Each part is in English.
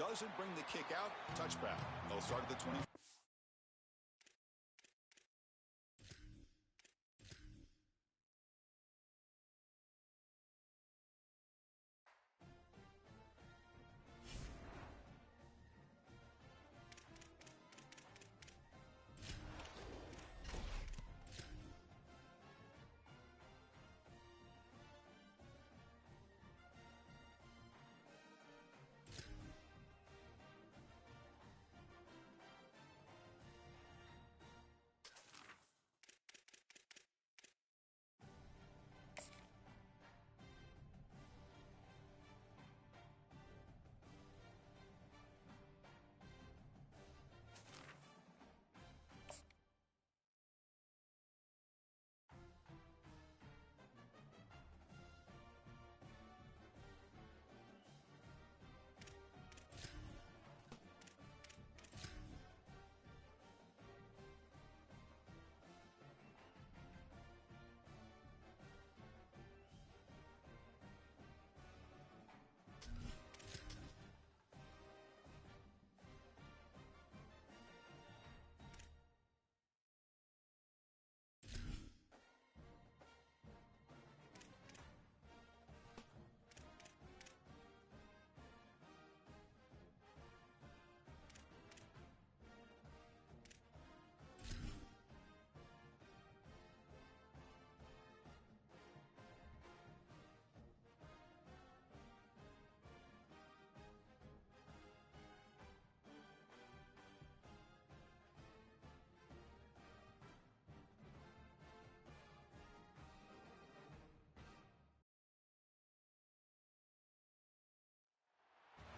doesn't bring the kick out. Touchback. They'll start at the 20.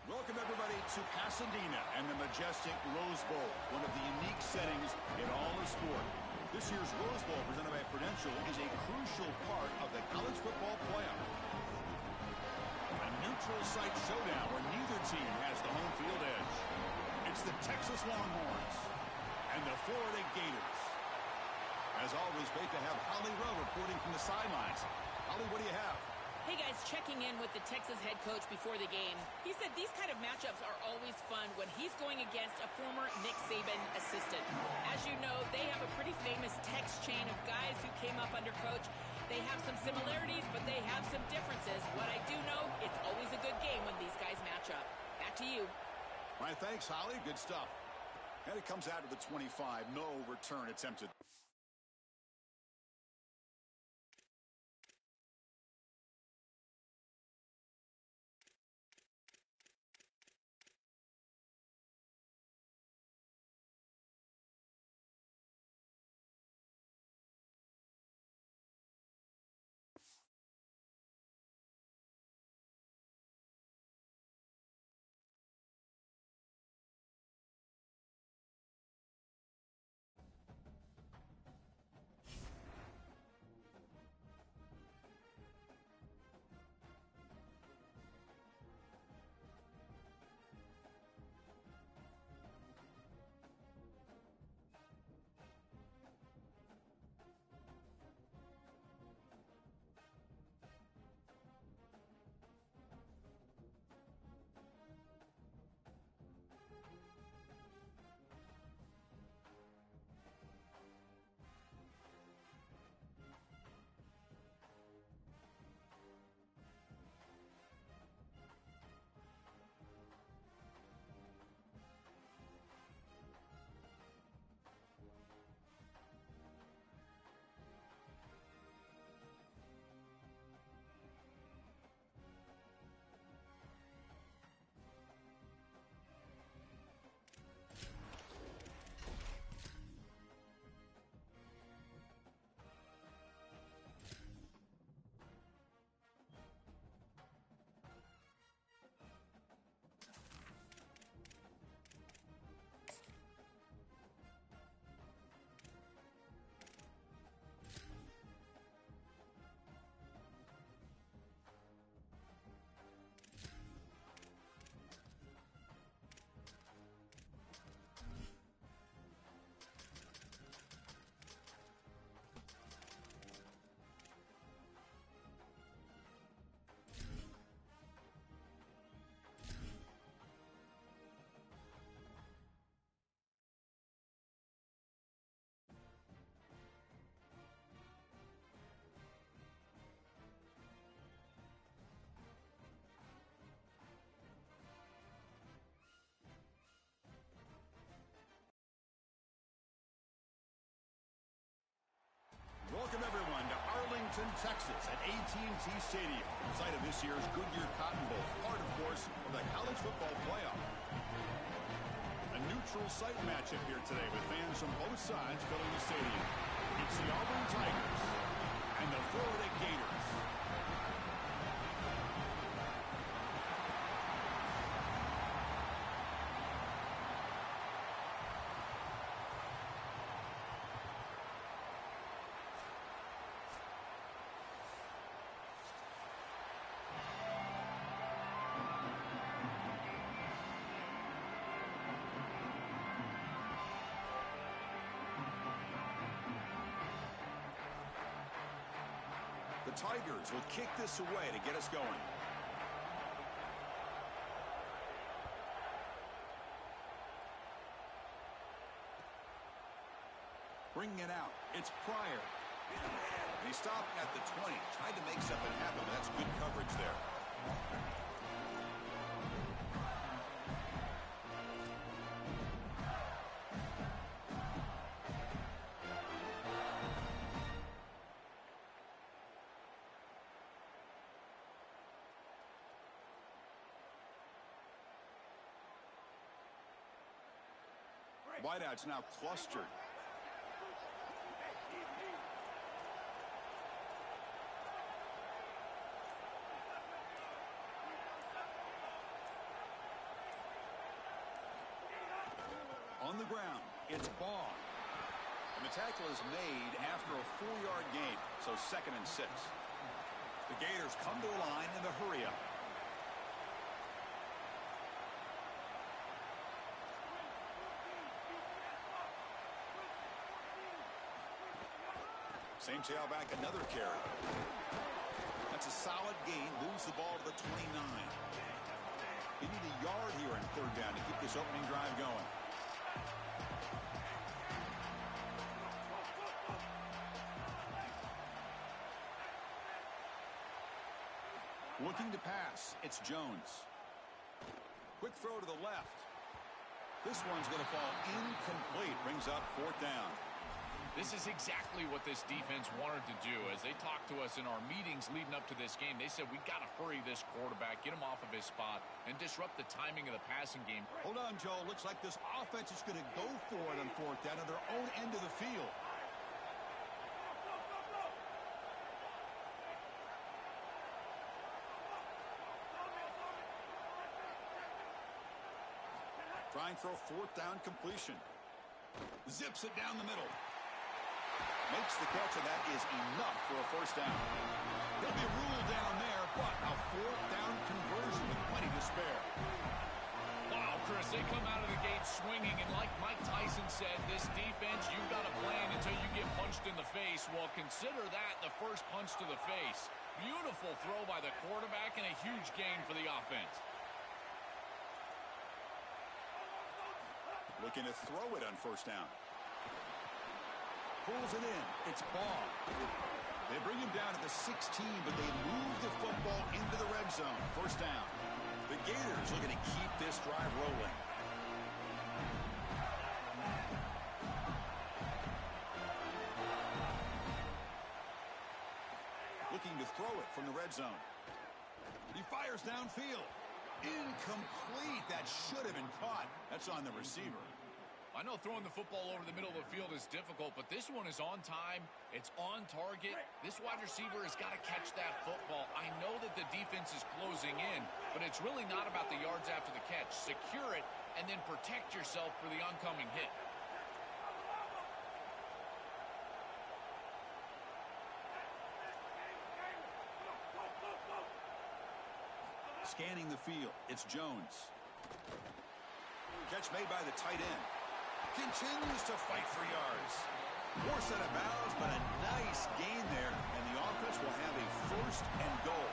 Welcome, everybody, to Pasadena and the majestic Rose Bowl, one of the unique settings in all of sport. This year's Rose Bowl, presented by Prudential, is a crucial part of the college football playoff. A neutral site showdown where neither team has the home field edge. It's the Texas Longhorns and the Florida Gators. As always, great to have Holly Rowe reporting from the sidelines. Holly, what do you have? Hey guys, checking in with the Texas head coach before the game. He said these kind of matchups are always fun when he's going against a former Nick Saban assistant. As you know, they have a pretty famous Tex chain of guys who came up under coach. They have some similarities, but they have some differences. What I do know, it's always a good game when these guys match up. Back to you. All right, thanks, Holly. Good stuff. And it comes out to the 25. No return attempted. Texas at AT&T Stadium, site of this year's Goodyear Cotton Bowl, part, of course, of the college football playoff. A neutral site matchup here today with fans from both sides filling the stadium. It's the Auburn Tigers and the Florida Gators. The Tigers will kick this away to get us going. Bringing it out, it's Pryor. And he stopped at the 20, tried to make something happen. That's good coverage there. Wideouts now clustered. On the ground, it's Baugh. And the tackle is made after a 4-yard gain, so 2nd and 6. The Gators come to a line in the hurry-up. Same tailback, another carry. That's a solid gain. Moves the ball to the 29. You need a yard here in 3rd down to keep this opening drive going. Looking to pass. It's Jones. Quick throw to the left. This one's going to fall incomplete. Brings up 4th down. This is exactly what this defense wanted to do. As they talked to us in our meetings leading up to this game, they said, we got to hurry this quarterback, get him off of his spot, and disrupt the timing of the passing game. Hold on, Joe. Looks like this offense is going to go for it on 4th down at their own end of the field. Trying for a 4th down completion. Zips it down the middle. Makes the catch, and that is enough for a 1st down. He'll be ruled down there, but a 4th down conversion with plenty to spare. Wow, Chris, they come out of the gate swinging, and like Mike Tyson said, this defense, you've got to plan until you get punched in the face. Well, consider that the first punch to the face. Beautiful throw by the quarterback and a huge gain for the offense. Looking to throw it on 1st down. Pulls it in. It's Baugh. They bring him down at the 16, but they move the football into the red zone. 1st down. The Gators looking to keep this drive rolling. Looking to throw it from the red zone. He fires downfield. Incomplete. That should have been caught. That's on the receiver. I know throwing the football over the middle of the field is difficult, but this one is on time. It's on target. This wide receiver has got to catch that football. I know that the defense is closing in, but it's really not about the yards after the catch. Secure it, and then protect yourself for the oncoming hit. Scanning the field, it's Jones. Catch made by the tight end. Continues to fight for yards. More set of bounds, but a nice gain there, and the offense will have a 1st and goal.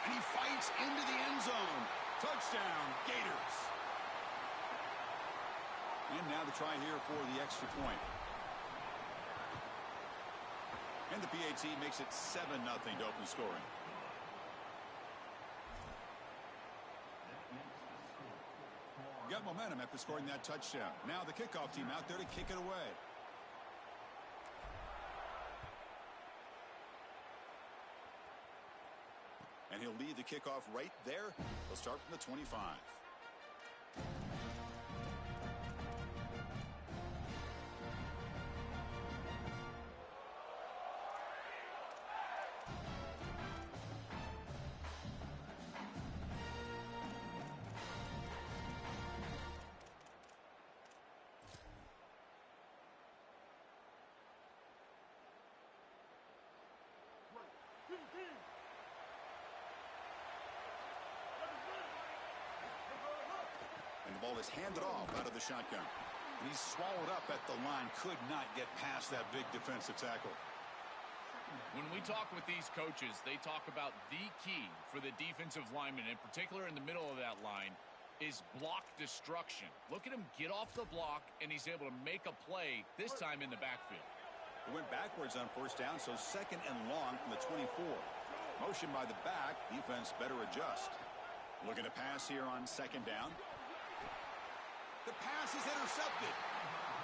And he fights into the end zone. Touchdown, Gators. And now the try here for the extra point. And the PAT makes it 7-0 to open scoring. got momentum after scoring that touchdown. Now the kickoff team out there to kick it away. And he'll lead the kickoff right there. He'll start from the 25. And the ball is handed off out of the shotgun. And he's swallowed up at the line. Could not get past that big defensive tackle. When we talk with these coaches, they talk about the key for the defensive lineman, in particular in the middle of that line, is block destruction. Look at him get off the block, and he's able to make a play, this time in the backfield. It went backwards on first down, so second and long from the 24. Motion by the back. Defense better adjust. Looking to pass here on second down. The pass is intercepted.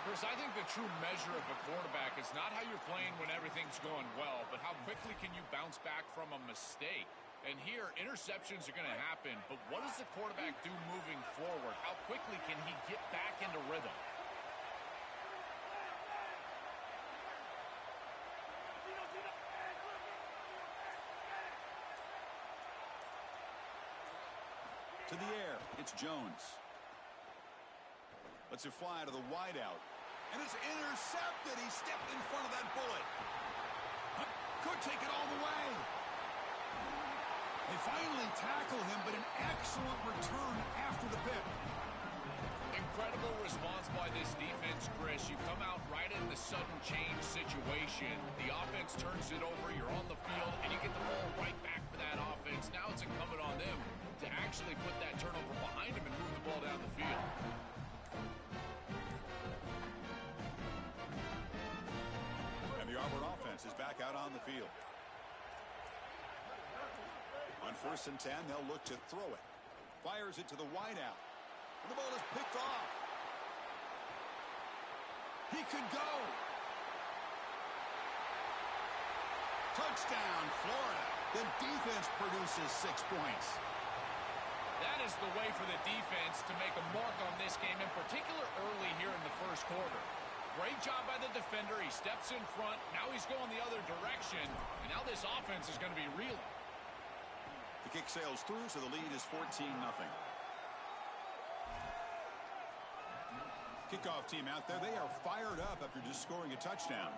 Chris, I think the true measure of a quarterback is not how you're playing when everything's going well, but how quickly can you bounce back from a mistake. And here, interceptions are going to happen, but what does the quarterback do moving forward? How quickly can he get back into rhythm? To the air, it's Jones. Lets it fly to the wideout. And it's intercepted. He stepped in front of that bullet. Could take it all the way. They finally tackle him, but an excellent return after the pick. Incredible response by this defense, Chris. You come out right in the sudden change situation. The offense turns it over. You're on the field, and you get the ball right back for that offense. Now it's incumbent on them to actually put that turnover behind him and move the ball down the field. And the Auburn offense is back out on the field. On first and 10, they'll look to throw it. Fires it to the wideout. And the ball is picked off. He could go. Touchdown, Florida. The defense produces 6 points. That is the way for the defense to make a mark on this game, in particular early here in the first quarter. Great job by the defender. He steps in front. Now he's going the other direction. And now this offense is going to be reeling. The kick sails through, so the lead is 14-0. Kickoff team out there. They are fired up after just scoring a touchdown.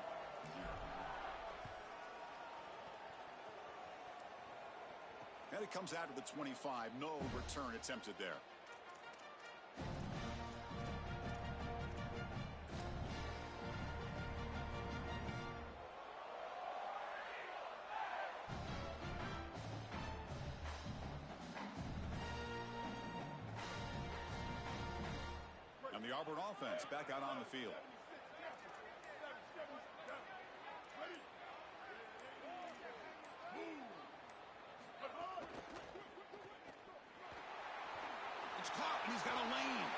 And it comes out of the 25. No return attempted there. And the Auburn offense back out on the field. It's caught, and he's got a lane.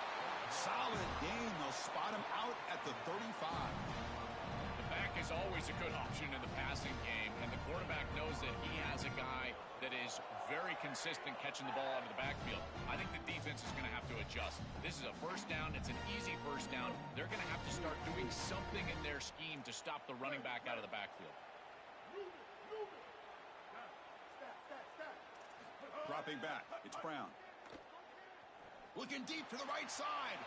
Solid game. They'll spot him out at the 35. The back is always a good option in the passing game, and the quarterback knows that he has a guy that is very consistent catching the ball out of the backfield. I think the defense is going to have to adjust. This is a first down. It's an easy first down. They're going to have to start doing something in their scheme to stop the running back out of the backfield. Dropping back. It's Brown. Looking deep to the right side.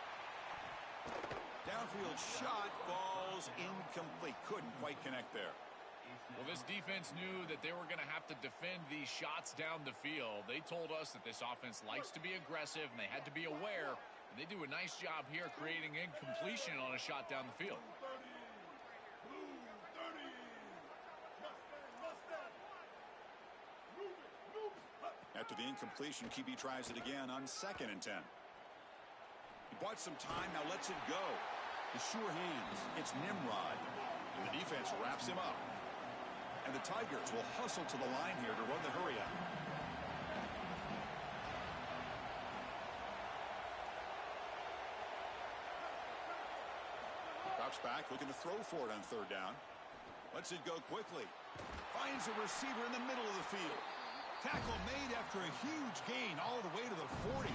Downfield shot falls incomplete. Couldn't quite connect there. Well, this defense knew that they were going to have to defend these shots down the field. They told us that this offense likes to be aggressive, and they had to be aware. And they do a nice job here creating incompletion on a shot down the field. After the incompletion, QB tries it again on second and 10. He bought some time, now lets it go. The sure hands, it's Nimrod. And the defense wraps him up. And the Tigers will hustle to the line here to run the hurry up. Drops back, looking to throw for it on third down. Lets it go quickly. Finds a receiver in the middle of the field. Tackle made after a huge gain all the way to the 40.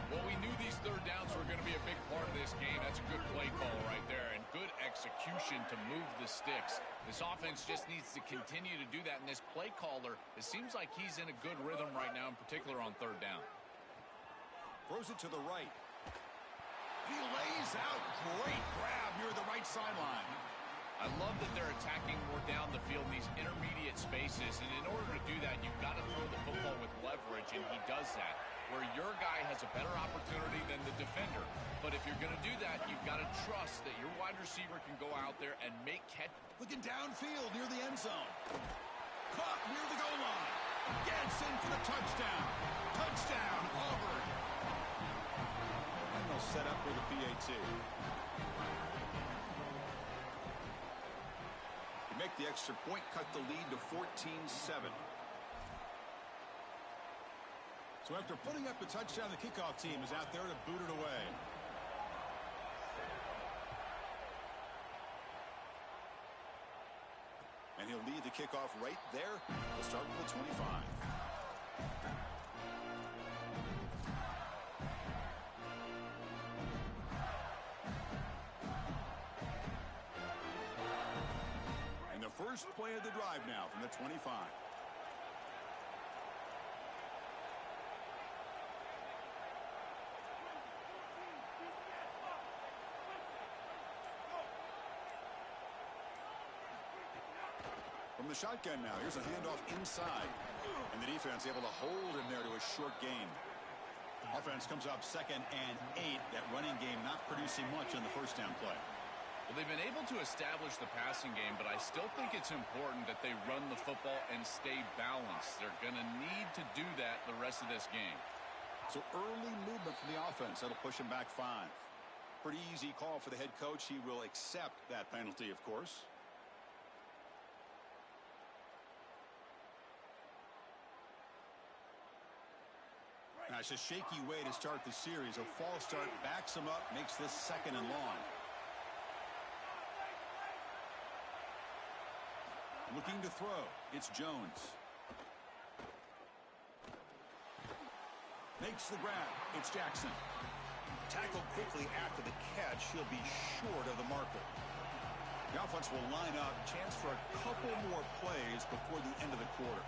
Well, we knew these third downs were going to be a big part of this game. That's a good play call right there, and good execution to move the sticks. This offense just needs to continue to do that, and this play caller, it seems like he's in a good rhythm right now, in particular on third down. Throws it to the right. He lays out. Great grab near the right sideline. I love that they're attacking more down the field in these intermediate spaces, and in order to do that, you've got to throw the football with leverage, and he does that, where your guy has a better opportunity than the defender. But if you're going to do that, you've got to trust that your wide receiver can go out there and make catch. Looking downfield near the end zone. Caught near the goal line. Gets in for the touchdown. Touchdown, Auburn. And they'll set up for the PAT. Make the extra point, cut the lead to 14-7. So after putting up the touchdown, the kickoff team is out there to boot it away. And he'll lead the kickoff right there. We'll start with the 25. First play of the drive now from the 25. From the shotgun now, here's a handoff inside. And the defense able to hold him there to a short gain. Offense comes up 2nd and 8. That running game not producing much on the first down play. Well, they've been able to establish the passing game, but I still think it's important that they run the football and stay balanced. They're going to need to do that the rest of this game. So early movement from the offense. That'll push him back 5. Pretty easy call for the head coach. He will accept that penalty, of course. Now, it's a shaky way to start the series. A false start backs him up, makes this 2nd and long. Looking to throw. It's Jones. Makes the grab. It's Jackson. Tackled quickly after the catch. He'll be short of the marker. The offense will line up. Chance for a couple more plays before the end of the quarter.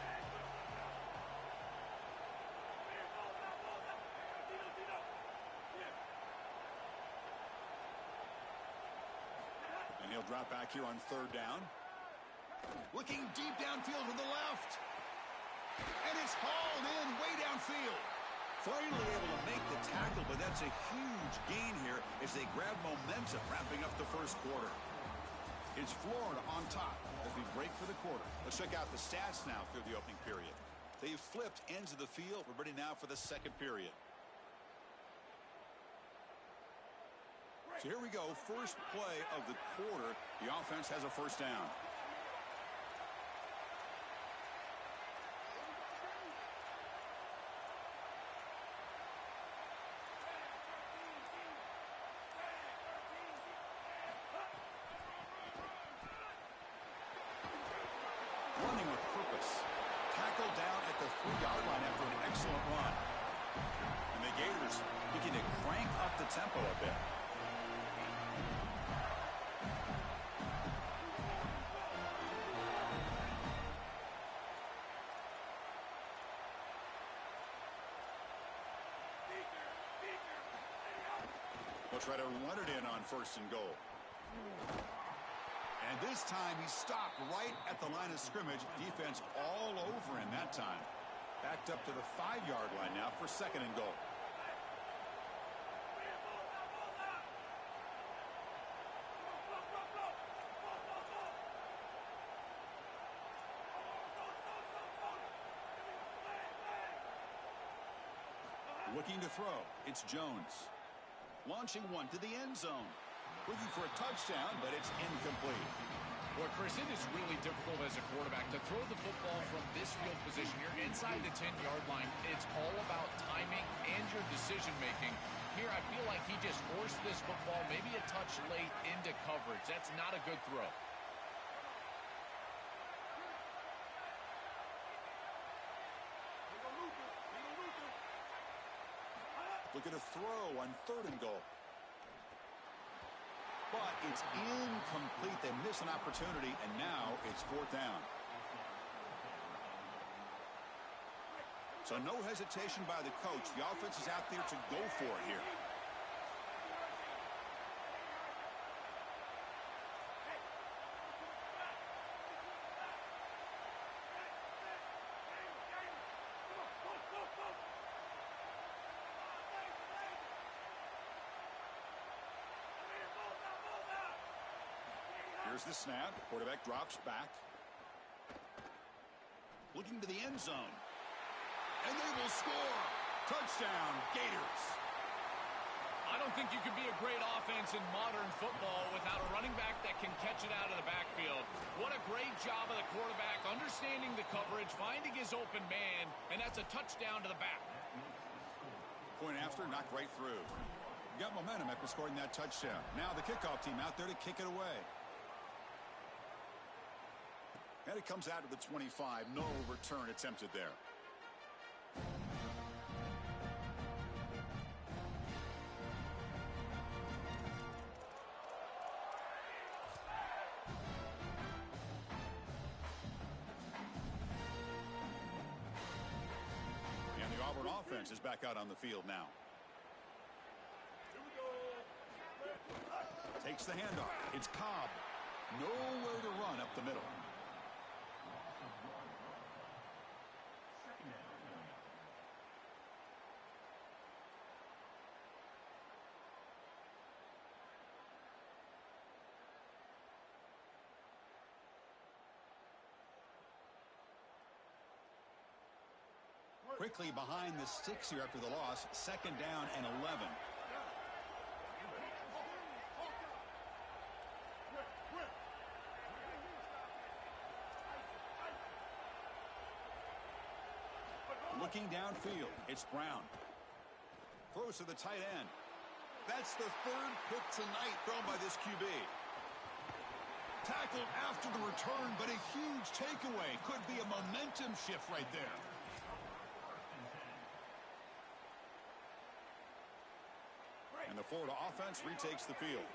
And he'll drop back here on 3rd down. Looking deep downfield to the left. And it's hauled in way downfield. Finally able to make the tackle, but that's a huge gain here as they grab momentum wrapping up the first quarter. It's Florida on top as we break for the quarter. Let's check out the stats now through the opening period. They've flipped ends of the field. We're ready now for the second period. So here we go. First play of the quarter. The offense has a first down. Running with purpose. Tackled down at the 3-yard line after an excellent run. And the Gators looking to crank up the tempo a bit. They'll try to run it in on 1st and goal. And this time he stopped right at the line of scrimmage. Defense all over him that time. Backed up to the 5-yard line now for 2nd and goal. Looking to throw. It's Jones. Launching one to the end zone. Looking for a touchdown, but it's incomplete. Well, Chris, it is really difficult as a quarterback to throw the football from this field position. You're inside the 10-yard line. It's all about timing and your decision-making. Here, I feel like he just forced this football maybe a touch late into coverage. That's not a good throw. Look at a throw on 3rd and goal. But it's incomplete. They miss an opportunity, and now it's 4th down. So no hesitation by the coach. The offense is out there to go for it here. Here's the snap. Quarterback drops back. Looking to the end zone. And they will score. Touchdown, Gators. I don't think you can be a great offense in modern football without a running back that can catch it out of the backfield. What a great job of the quarterback, understanding the coverage, finding his open man, and that's a touchdown to the back. Point after, knocked right through. Got momentum after scoring that touchdown. Now the kickoff team out there to kick it away. And it comes out of the 25. No return attempted there. And the Auburn offense is back out on the field now. Takes the handoff. It's Cobb. Nowhere to run up the middle. Quickly behind the sticks here after the loss. 2nd down and 11. Looking downfield, it's Brown. Throws to the tight end. That's the 3rd pick tonight thrown by this QB. Tackled after the return, but a huge takeaway. Could be a momentum shift right there. And the Florida offense retakes the field.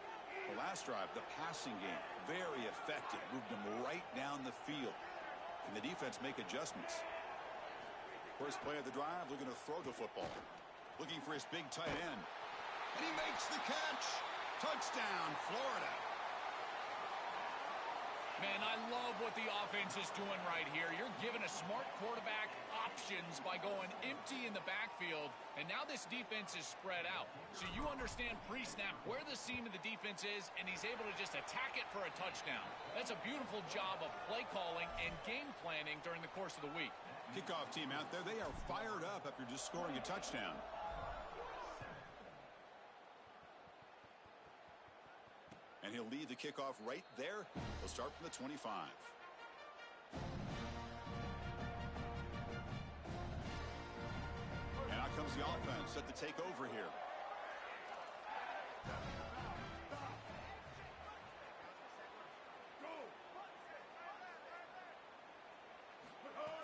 The last drive, the passing game, very effective. Moved them right down the field. Can the defense make adjustments? First play of the drive, looking to throw the football. Looking for his big tight end. And he makes the catch. Touchdown, Florida. Man, I love what the offense is doing right here. You're giving a smart quarterback options by going empty in the backfield, and now this defense is spread out. So you understand pre-snap where the seam of the defense is, and he's able to just attack it for a touchdown. That's a beautiful job of play calling and game planning during the course of the week. Kickoff team out there, they are fired up after just scoring a touchdown. And he'll lead the kickoff right there. He'll start from the 25. And out comes the offense set to take over here.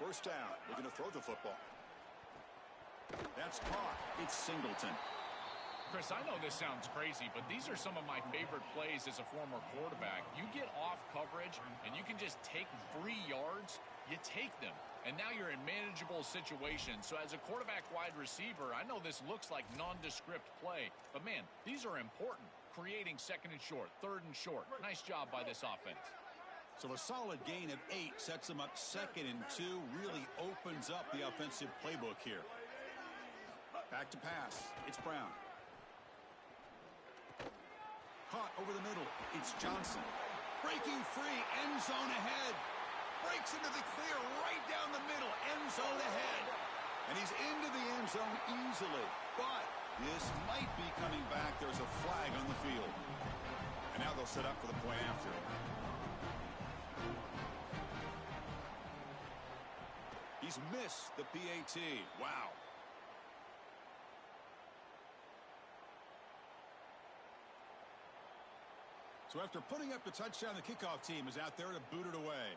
First down, looking to throw the football. That's caught. It's Singleton. Chris, I know this sounds crazy, but these are some of my favorite plays as a former quarterback. You get off coverage, and you can just take free yards. You take them, and now you're in manageable situations. So as a quarterback wide receiver, I know this looks like nondescript play, but, man, these are important. Creating 2nd and short, 3rd and short. Nice job by this offense. So a solid gain of 8 sets them up 2nd and 2. Really opens up the offensive playbook here. Back to pass. It's Brown. Caught over the middle. It's Johnson. Breaking free. End zone ahead. Breaks into the clear right down the middle. End zone ahead. And he's into the end zone easily. But this might be coming back. There's a flag on the field. And now they'll set up for the point after. He's missed the PAT. Wow. So after putting up the touchdown, the kickoff team is out there to boot it away.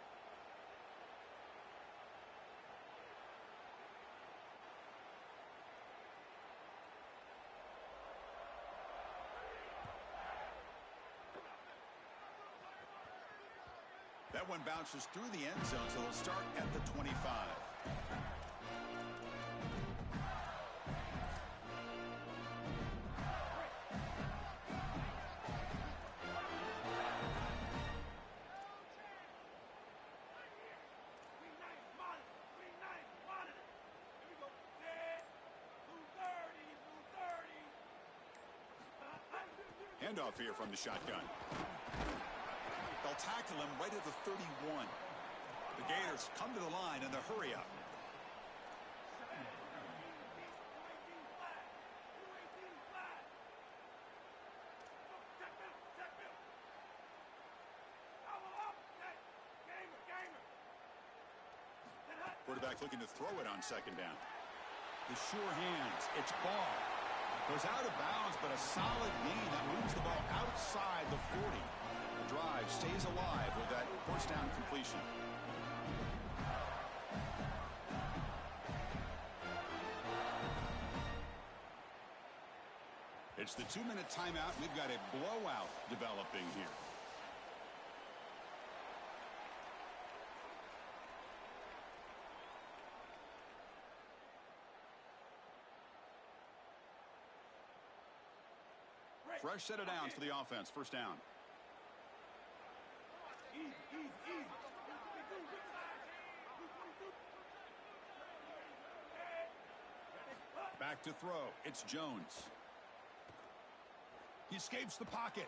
That one bounces through the end zone, so it'll start at the 25. Handoff here from the shotgun. They'll tackle him right at the 31. The Gators come to the line in the hurry up. Quarterback looking to throw it on second down. The sure hands. It's ball. Goes out of bounds, but a solid gain that moves the ball outside the 40. The drive stays alive with that first down completion. It's the 2-minute timeout. We've got a blowout developing here. Fresh set of downs for the offense. First down. Back to throw. It's Jones. He escapes the pocket.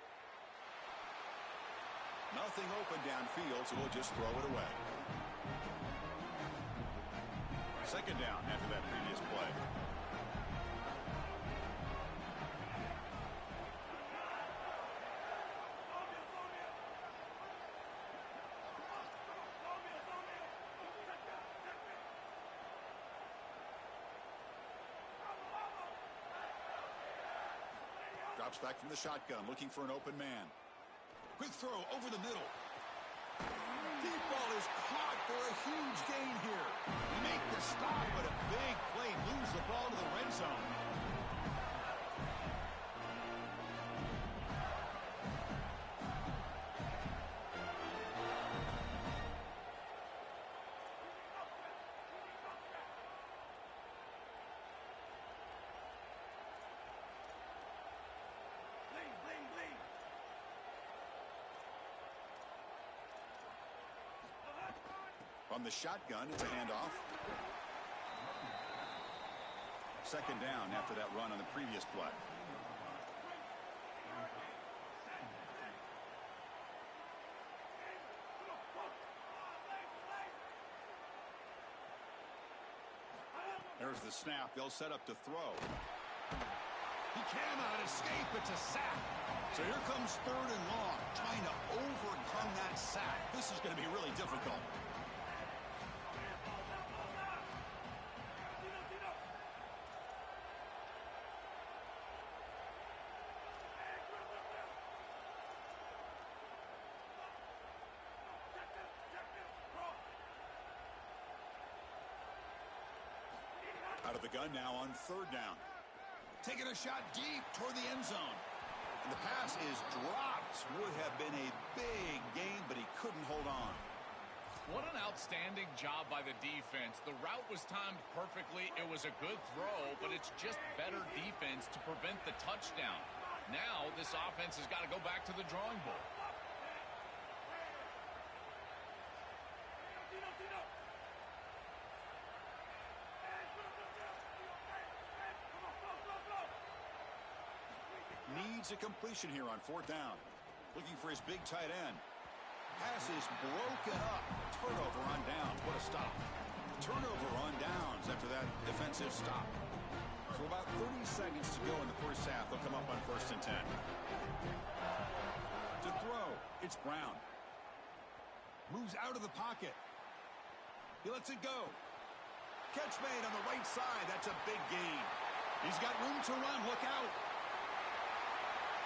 Nothing open downfield, so we'll just throw it away. Second down after that previous play. Drops back from the shotgun, looking for an open man. Quick throw over the middle. Deep ball is caught for a huge gain here. They make the stop, but a big play moves the ball to the red zone. From the shotgun, it's a handoff. Second down after that run on the previous play. There's the snap. They'll set up to throw. He cannot escape. It's a sack. So here comes third and long, trying to overcome that sack. This is going to be really difficult. Out of the gun now on third down. Taking a shot deep toward the end zone. And the pass is dropped. Would have been a big gain, but he couldn't hold on. What an outstanding job by the defense. The route was timed perfectly. It was a good throw, but it's just better defense to prevent the touchdown. Now this offense has got to go back to the drawing board. Needs a completion here on fourth down. Looking for his big tight end. Pass is broken up. Turnover on downs. What a stop. Turnover on downs after that defensive stop. So about 30 seconds to go in the first half. They'll come up on 1st and 10. To throw, it's Brown. Moves out of the pocket. He lets it go. catch made on the right side. That's a big gain. He's got room to run. Look out.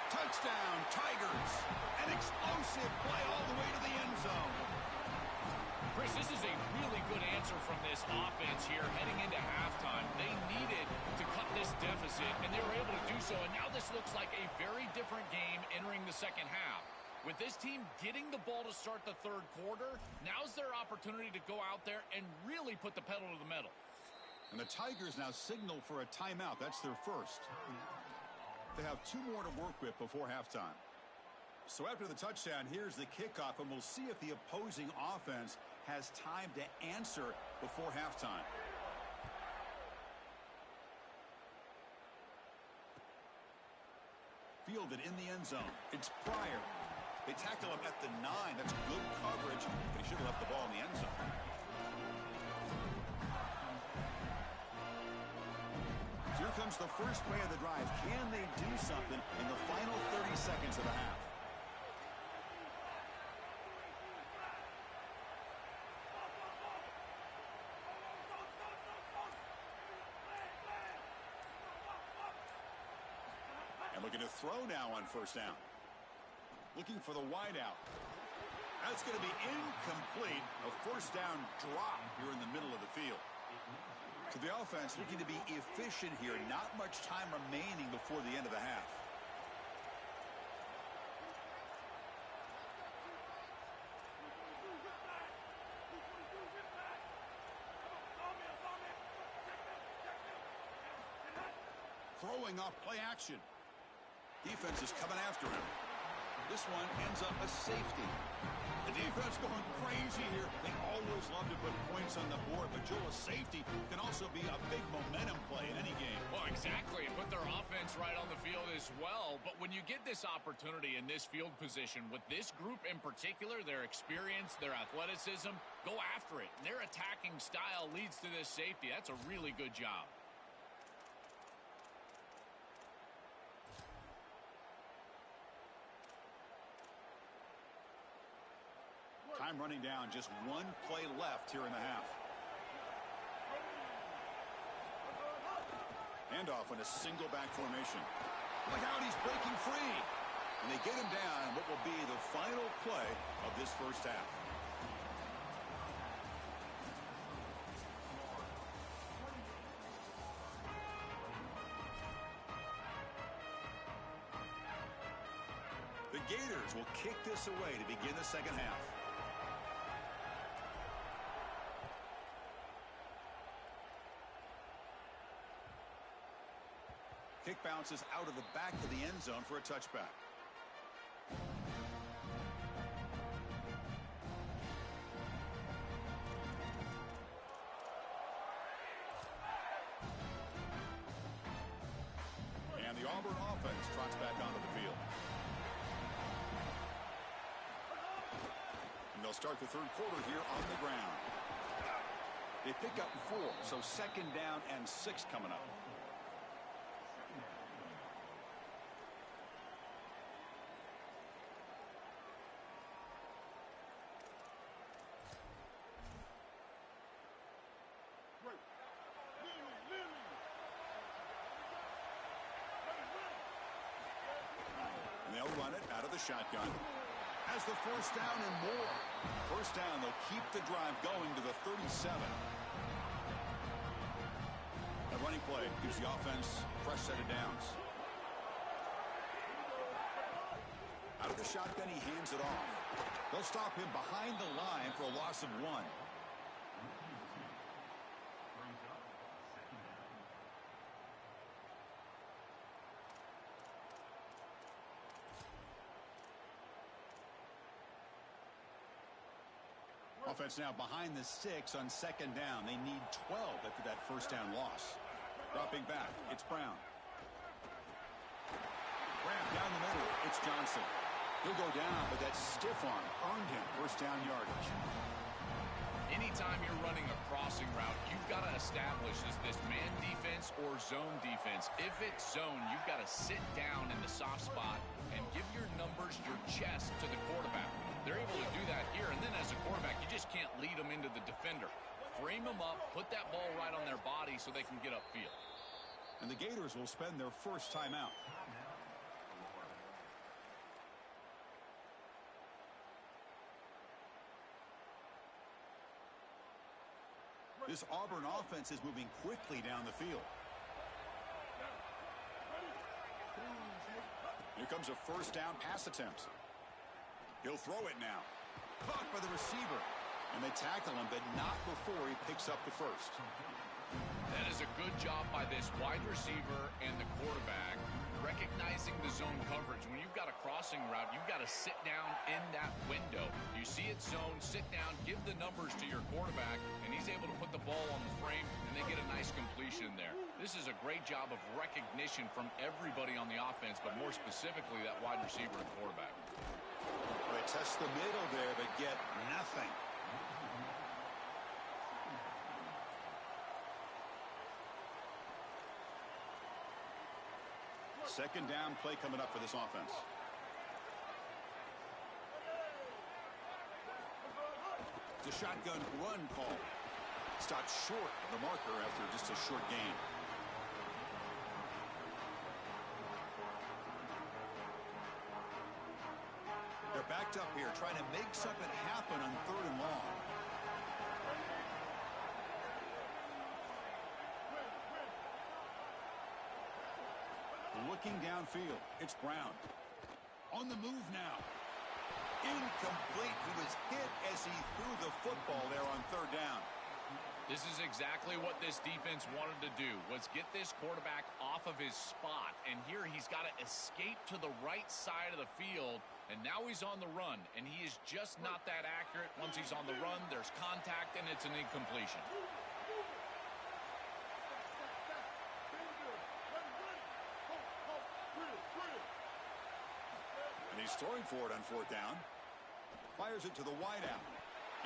Touchdown, Tigers. An explosive play all the way to the end zone. Chris, this is a really good answer from this offense here heading into halftime. They needed to cut this deficit, and they were able to do so. And now this looks like a very different game entering the second half. With this team getting the ball to start the third quarter, now's their opportunity to go out there and really put the pedal to the metal. And the Tigers now signal for a timeout. That's their first. They have 2 more to work with before halftime. So after the touchdown, here's the kickoff, and we'll see if the opposing offense has time to answer before halftime. Fielded in the end zone. It's Pryor. They tackle him at the 9. That's good coverage, but he should have left the ball in the end zone. Here comes the first play of the drive. Can they do something in the final 30 seconds of the half? And looking to throw now on first down. Looking for the wideout. That's going to be incomplete. A first down drop here in the middle of the field. So the offense looking to be efficient here. Not much time remaining before the end of the half. Throwing off play action. Defense is coming after him. This one ends up a safety. The defense going crazy here. They always love to put points on the board, but Joel, a safety can also be a big momentum play in any game. Well, exactly. Put their offense right on the field as well. But when you get this opportunity in this field position, with this group in particular, their experience, their athleticism, go after it. And their attacking style leads to this safety. That's a really good job. Time running down, just 1 play left here in the half. Handoff in a single back formation. Look out, he's breaking free. And they get him down what will be the final play of this first half. The Gators will kick this away to begin the second half. Kick bounces out of the back of the end zone for a touchback. And the Auburn offense trots back onto the field. And they'll start the third quarter here on the ground. They pick up 4, so second down and 6 coming up. And they'll run it out of the shotgun. Has the first down and more. First down, they'll keep the drive going to the 37. A running play gives the offense a fresh set of downs. Out of the shotgun, he hands it off. They'll stop him behind the line for a loss of 1. Offense now behind the 6 on second down. They need 12 after that first down loss. Dropping back, it's Brown. Brown down the middle, it's Johnson. He'll go down, but that stiff arm earned him first down yardage. Anytime you're running a crossing route, you've got to establish is this man defense or zone defense. If it's zone, you've got to sit down in the soft spot and give your numbers, your chest to the quarterback. They're able to do that here, and then as a quarterback, you just can't lead them into the defender. frame them up, put that ball right on their body so they can get upfield. And the Gators will spend their first timeout. This Auburn offense is moving quickly down the field. Here comes a first down pass attempt. He'll throw it now. Caught by the receiver. And they tackle him, but not before he picks up the first. That is a good job by this wide receiver and the quarterback recognizing the zone coverage. When you've got a crossing route, you've got to sit down in that window. You see it zone, sit down, give the numbers to your quarterback, and he's able to put the ball on the frame, and they get a nice completion there. This is a great job of recognition from everybody on the offense, but more specifically that wide receiver and quarterback. They test the middle there, but get nothing. Second down play coming up for this offense. It's a shotgun run call. Stopped short of the marker after just a short gain. They're backed up here trying to make something happen on 3rd and long. Looking downfield, it's Brown. On the move now. Incomplete. He was hit as he threw the football there on 3rd down. This is exactly what this defense wanted to do, was get this quarterback off of his spot. And here he's got to escape to the right side of the field, and now he's on the run. And he is just not that accurate. Once he's on the run, there's contact, and it's an incompletion. And he's throwing for it on 4th down. Fires it to the wideout.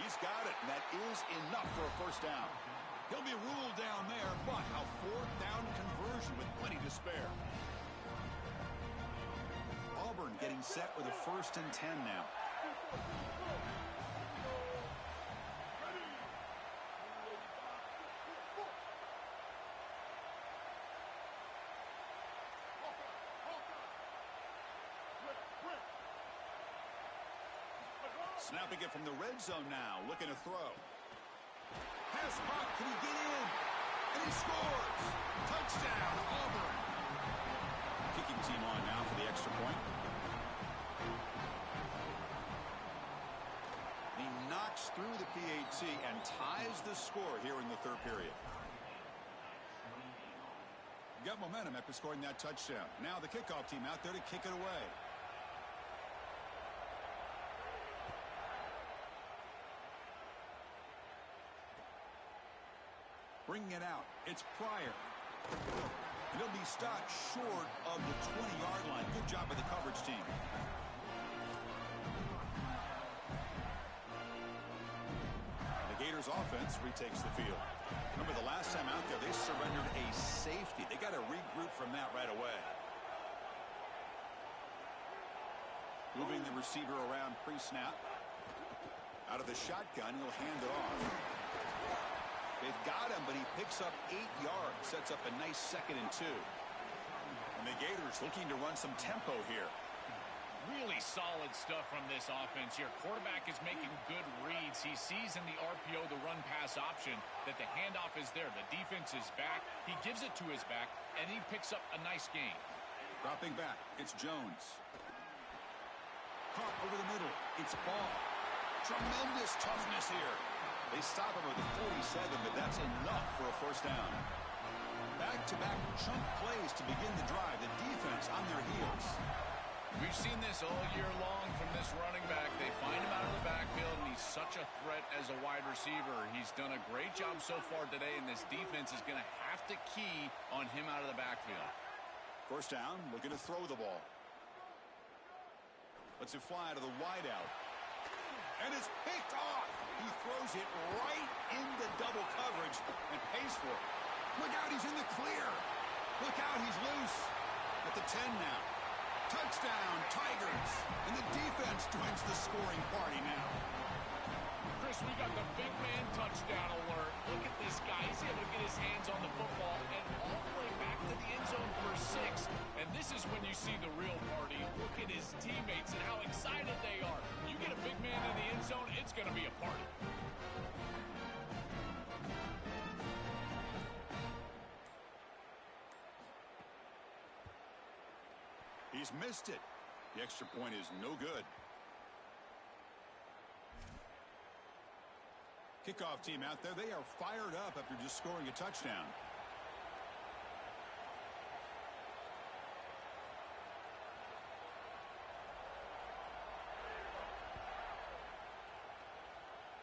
He's got it, and that is enough for a first down. He'll be ruled down there, but a 4th down conversion with plenty to spare. Auburn getting set with a 1st and 10 now. Snapping it from the red zone now, looking to throw. Has Huck, can he get in? And he scores! Touchdown, Auburn! Kicking team on now for the extra point. He knocks through the PAT and ties the score here in the 3rd period. Got momentum after scoring that touchdown. Now the kickoff team out there to kick it away. Bringing it out, it's Pryor. And he'll be stopped short of the 20-yard line. Good job by the coverage team. The Gators offense retakes the field. Remember the last time out there, they surrendered a safety. They got to regroup from that right away. Moving the receiver around pre-snap. Out of the shotgun, he'll hand it off. They've got him, but he picks up 8 yards, sets up a nice 2nd and 2. And the Gators looking to run some tempo here. Really solid stuff from this offense here. Quarterback is making good reads. He sees in the RPO, the run-pass option, that the handoff is there. The defense is back. He gives it to his back, and he picks up a nice gain. Dropping back, it's Jones. Caught over the middle, it's Ball. Tremendous toughness here. They stop him at the 47, but that's enough for a first down. Back-to-back chunk plays to begin the drive. The defense on their heels. We've seen this all year long from this running back. They find him out of the backfield, and he's such a threat as a wide receiver. He's done a great job so far today, and this defense is going to have to key on him out of the backfield. First down, looking to throw the ball. Lets it fly to the wideout. And it's picked off. He throws it right into double coverage and pays for it. Look out, he's in the clear. Look out, he's loose. At the 10 now. Touchdown, Tigers. And the defense joins the scoring party now. Chris, Chris, we got the big man touchdown alert. Look at this guy. He's able to get his hands on the football and all the way back to the end zone for 6. And this is when you see the real party. Look at his teammates and how excited they are. You get a big man in the end zone, it's going to be a party. He's missed it. The extra point is no good. Kickoff team out there, they are fired up after just scoring a touchdown.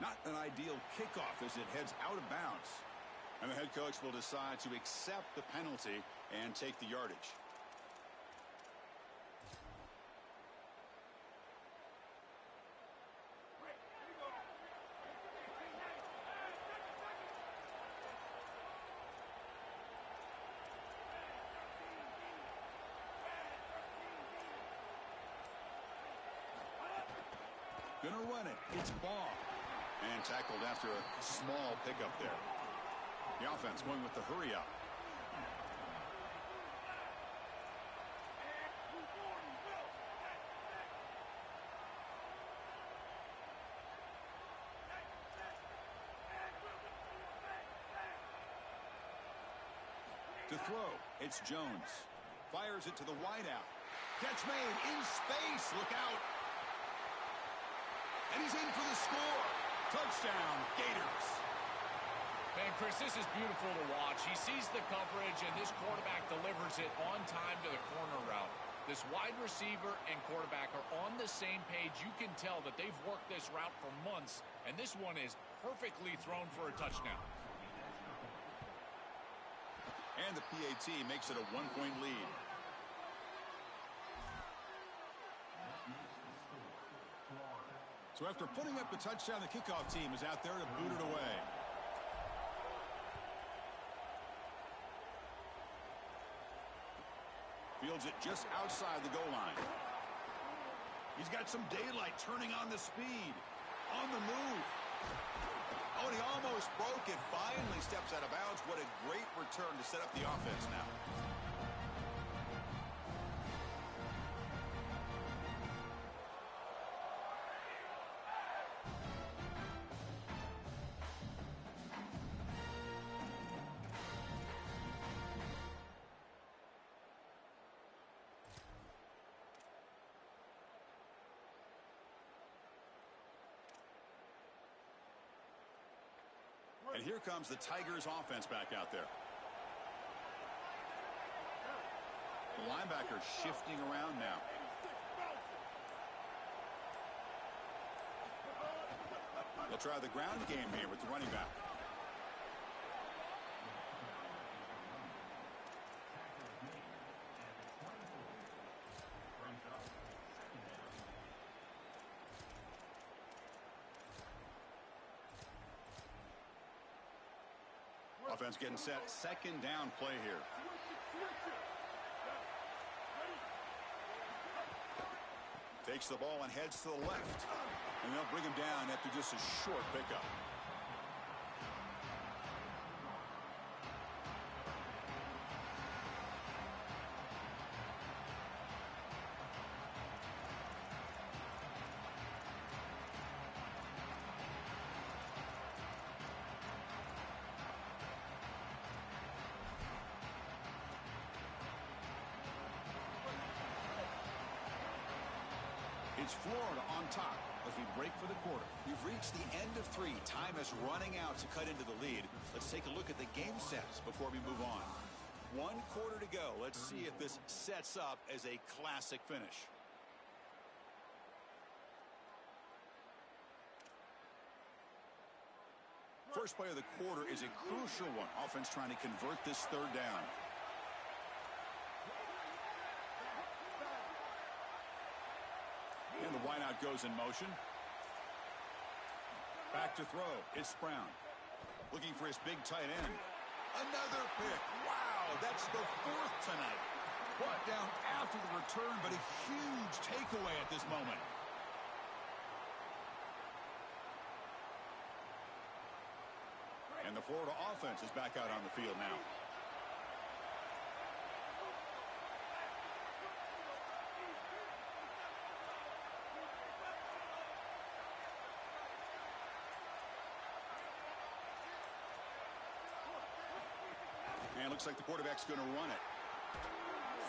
Not an ideal kickoff as it heads out of bounds. And the head coach will decide to accept the penalty and take the yardage. Gonna run it. It's ball. And tackled after a small pickup there. The offense going with the hurry up. To throw, it's Jones. Fires it to the wideout. Catch made in space. Look out. And he's in for the score. Touchdown, Gators. Man, Chris, this is beautiful to watch. He sees the coverage, and this quarterback delivers it on time to the corner route. This wide receiver and quarterback are on the same page. You can tell that they've worked this route for months, and this one is perfectly thrown for a touchdown. And the PAT makes it a 1-point lead. So after putting up the touchdown, the kickoff team is out there to boot it away. Fields it just outside the goal line. He's got some daylight turning on the speed. On the move. Oh, and he almost broke it. Finally steps out of bounds. What a great return to set up the offense now. And here comes the Tigers offense back out there. The linebacker shifting around now. They'll try the ground game here with the running back. Offense getting set. Second down play here. Takes the ball and heads to the left. And they'll bring him down after just a short pickup. It's Florida on top as we break for the quarter. We've reached the end of 3. Time is running out to cut into the lead. Let's take a look at the game sets before we move on. 1 quarter to go. Let's see if this sets up as a classic finish. First play of the quarter is a crucial one. Offense trying to convert this third down. And the wideout goes in motion. Back to throw. It's Brown. Looking for his big tight end. Another pick. Wow, that's the 4th tonight. Brought down after the return, but a huge takeaway at this moment. Florida offense is back out on the field now. And looks like the quarterback's going to run it.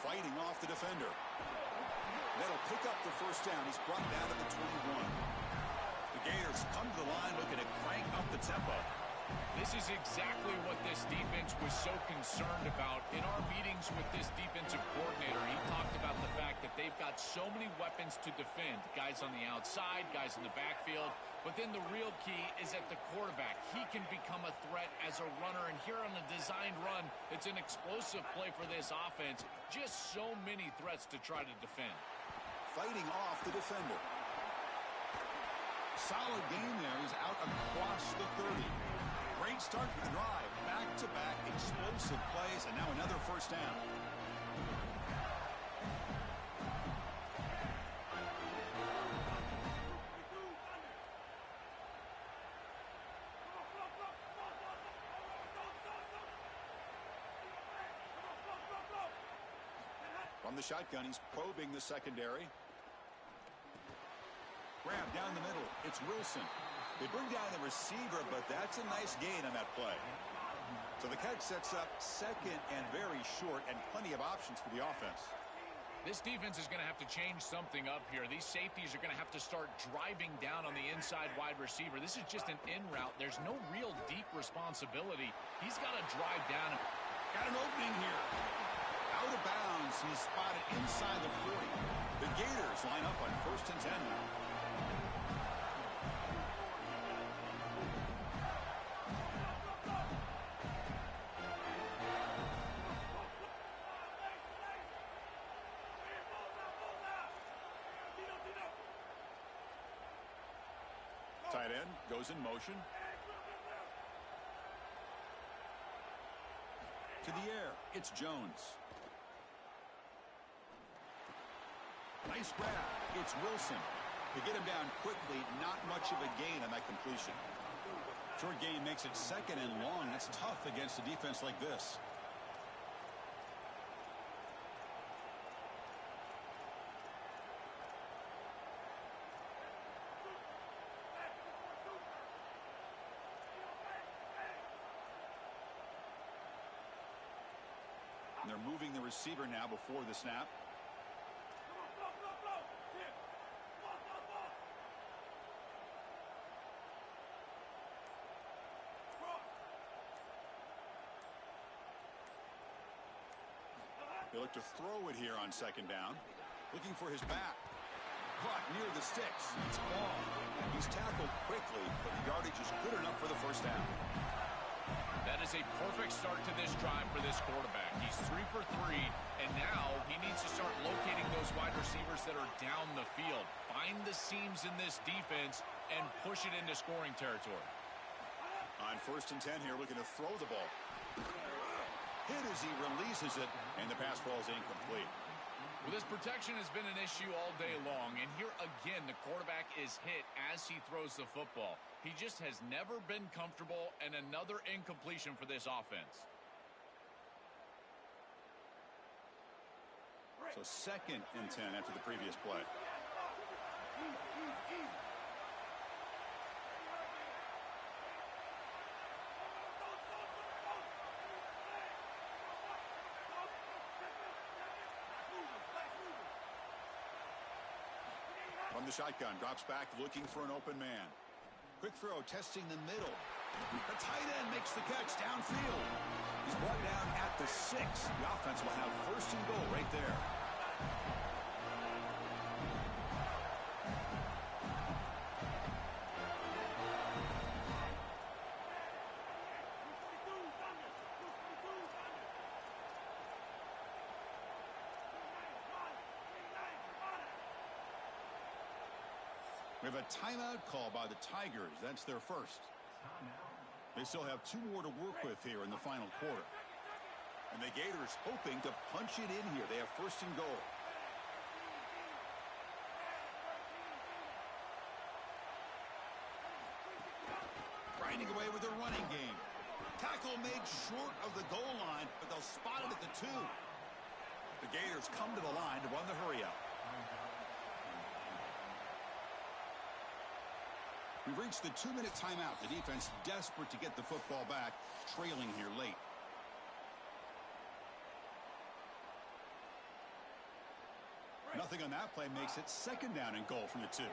Fighting off the defender. That'll pick up the first down. He's brought down to the 21. The Gators come to the line looking to crank up the tempo. This is exactly what this defense was so concerned about. In our meetings with this defensive coordinator, he talked about the fact that they've got so many weapons to defend. Guys on the outside, guys in the backfield. But then the real key is at the quarterback. He can become a threat as a runner. And here on the designed run, it's an explosive play for this offense. Just so many threats to try to defend. Fighting off the defender. Solid game there. He's out across the 30. Great start to the drive. Back-to-back explosive plays, and now another first down. From the shotgun, he's probing the secondary. Grab down the middle. It's Wilson. They bring down the receiver, but that's a nice gain on that play. So the catch sets up second and very short, and plenty of options for the offense. This defense is going to have to change something up here. These safeties are going to have to start driving down on the inside wide receiver. This is just an in route. There's no real deep responsibility. He's got to drive down. Got an opening here. Out of bounds. He's spotted inside the 40. The Gators line up on 1st and 10 now. Tight end goes in motion. To the air, it's Jones. Nice grab. It's Wilson. To get him down quickly, not much of a gain on that completion. Short gain makes it second and long. That's tough against a defense like this. And they're moving the receiver now before the snap. They look to throw it here on second down. Looking for his back. Caught near the sticks. It's ball. He's tackled quickly, but the yardage is good enough for the first down. That is a perfect start to this drive for this quarterback. He's 3 for 3, and now he needs to start locating those wide receivers that are down the field. Find the seams in this defense and push it into scoring territory. On 1st and 10 here, looking to throw the ball. Hit as he releases it, and the pass ball is incomplete. Well, this protection has been an issue all day long, and here again, the quarterback is hit as he throws the football. He just has never been comfortable, and another incompletion for this offense. So 2nd and 10 after the previous play. From the shotgun, drops back, looking for an open man. Quick throw, testing the middle. The tight end makes the catch downfield. He's brought down at the 6. The offense will have 1st and goal right there. We have a timeout call by the Tigers. That's their first. They still have 2 more to work with here in the final quarter. And the Gators hoping to punch it in here. They have 1st and goal. Grinding away with their running game. Tackle made short of the goal line, but they'll spot it at the 2. The Gators come to the line to run the hurry up. We've reached the 2-minute timeout. The defense desperate to get the football back, trailing here late. Nothing on that play makes it 2nd down and goal from the 2.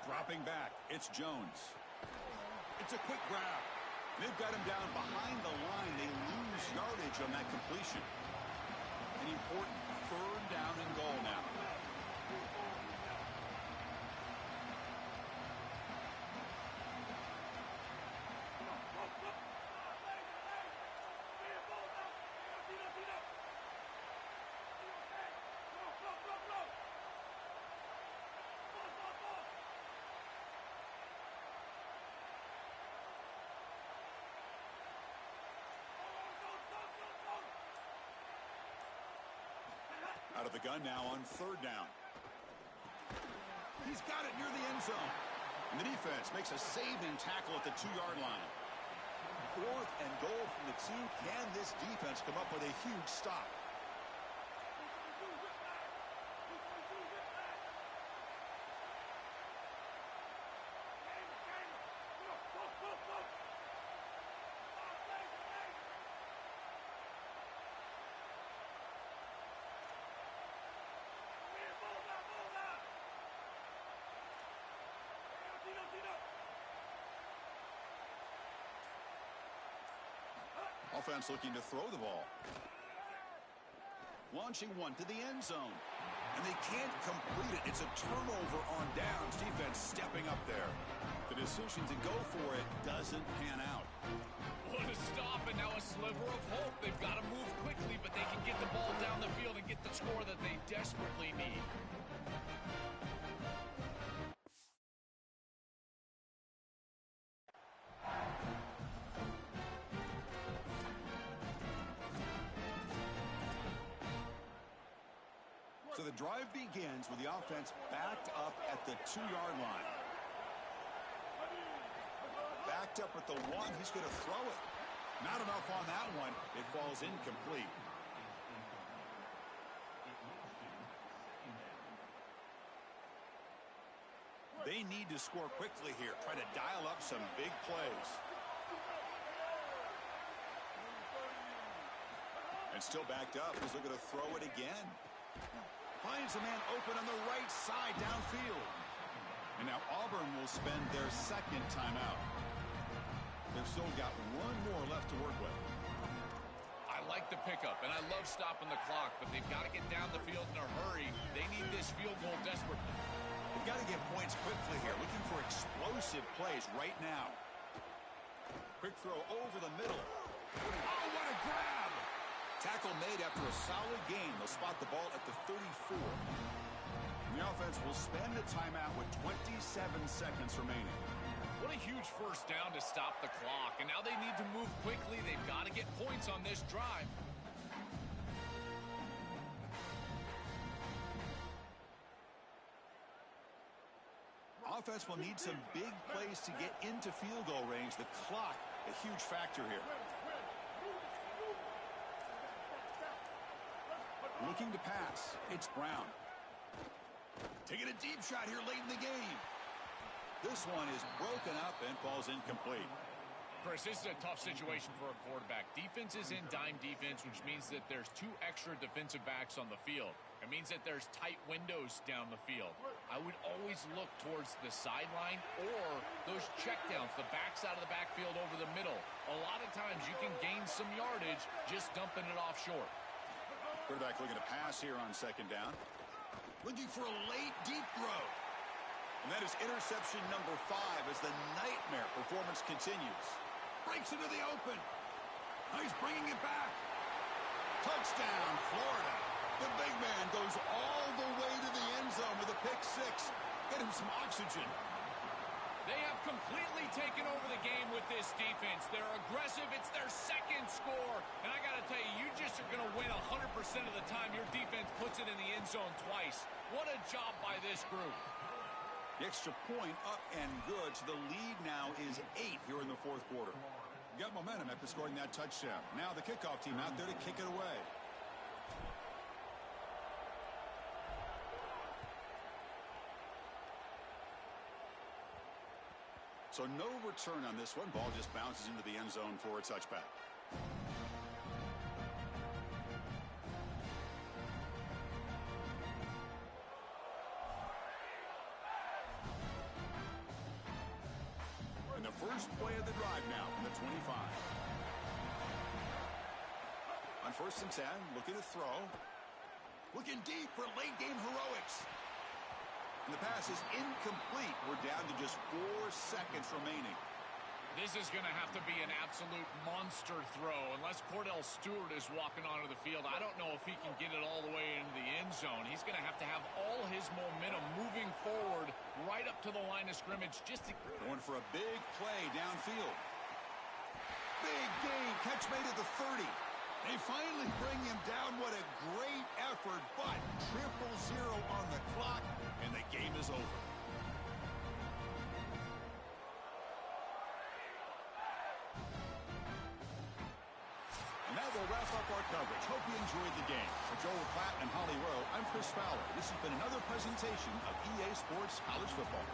Dropping back, it's Jones. It's a quick grab. They've got him down behind the line. They lose yardage on that completion. An important 3rd down and goal now. Out of the gun now on 3rd down. He's got it near the end zone. And the defense makes a saving tackle at the 2-yard line. 4th and goal from the 2. Can this defense come up with a huge stop? Offense looking to throw the ball. Launching one to the end zone. And they can't complete it. It's a turnover on downs. Defense stepping up there. The decision to go for it doesn't pan out. What a stop, and now a sliver of hope. They've got to move quickly, but they can get the ball down the field and get the score that they desperately need. So the drive begins with the offense backed up at the 2-yard line. Backed up at the 1. He's going to throw it. Not enough on that one. It falls incomplete. They need to score quickly here. Try to dial up some big plays. And still backed up. He's looking to throw it again. Finds a man open on the right side downfield. And now Auburn will spend their 2nd timeout. They've still got 1 more left to work with. I like the pickup, and I love stopping the clock, but they've got to get down the field in a hurry. They need this field goal desperately. They've got to get points quickly here, looking for explosive plays right now. Quick throw over the middle. Oh, what a grab! Tackle made after a solid gain. They'll spot the ball at the 34. The offense will spend the timeout with 27 seconds remaining. What a huge 1st down to stop the clock. And now they need to move quickly. They've got to get points on this drive. Offense will need some big plays to get into field goal range. The clock, a huge factor here. Looking to pass. It's Brown. Taking a deep shot here late in the game. This one is broken up and falls incomplete. Chris, this is a tough situation for a quarterback. Defense is in dime defense, which means that there's 2 extra defensive backs on the field. It means that there's tight windows down the field. I would always look towards the sideline or those checkdowns, the backside of the backfield over the middle. A lot of times you can gain some yardage just dumping it off short. Quarterback looking to pass here on 2nd down. Looking for a late deep throw. And that is interception number 5 as the nightmare performance continues. Breaks into the open. Now he's bringing it back. Touchdown, Florida. The big man goes all the way to the end zone with a pick 6. Get him some oxygen. They have completely taken over the game with this defense. They're aggressive. It's their second score. And I got to tell you, you just are going to win 100% of the time your defense puts it in the end zone twice. What a job by this group. The extra point up and good. So the lead now is 8 here in the fourth quarter. You got momentum after scoring that touchdown. Now the kickoff team out there to kick it away. So no return on this one. Ball just bounces into the end zone for a touchback. And the first play of the drive now from the 25. On 1st and 10, looking to throw. Looking deep for late game heroics. And the pass is incomplete. We're down to just 4 seconds remaining. This is going to have to be an absolute monster throw. Unless Cordell Stewart is walking onto the field, I don't know if he can get it all the way into the end zone. He's going to have all his momentum moving forward right up to the line of scrimmage. Going for a big play downfield. Big gain. Catch made at the 30. They finally bring him down. What a great effort, but 0-0 on the clock, and the game is over. And that will wrap up our coverage. Hope you enjoyed the game. For Joel Klatt and Holly Rowe, I'm Chris Fowler. This has been another presentation of EA Sports College Football.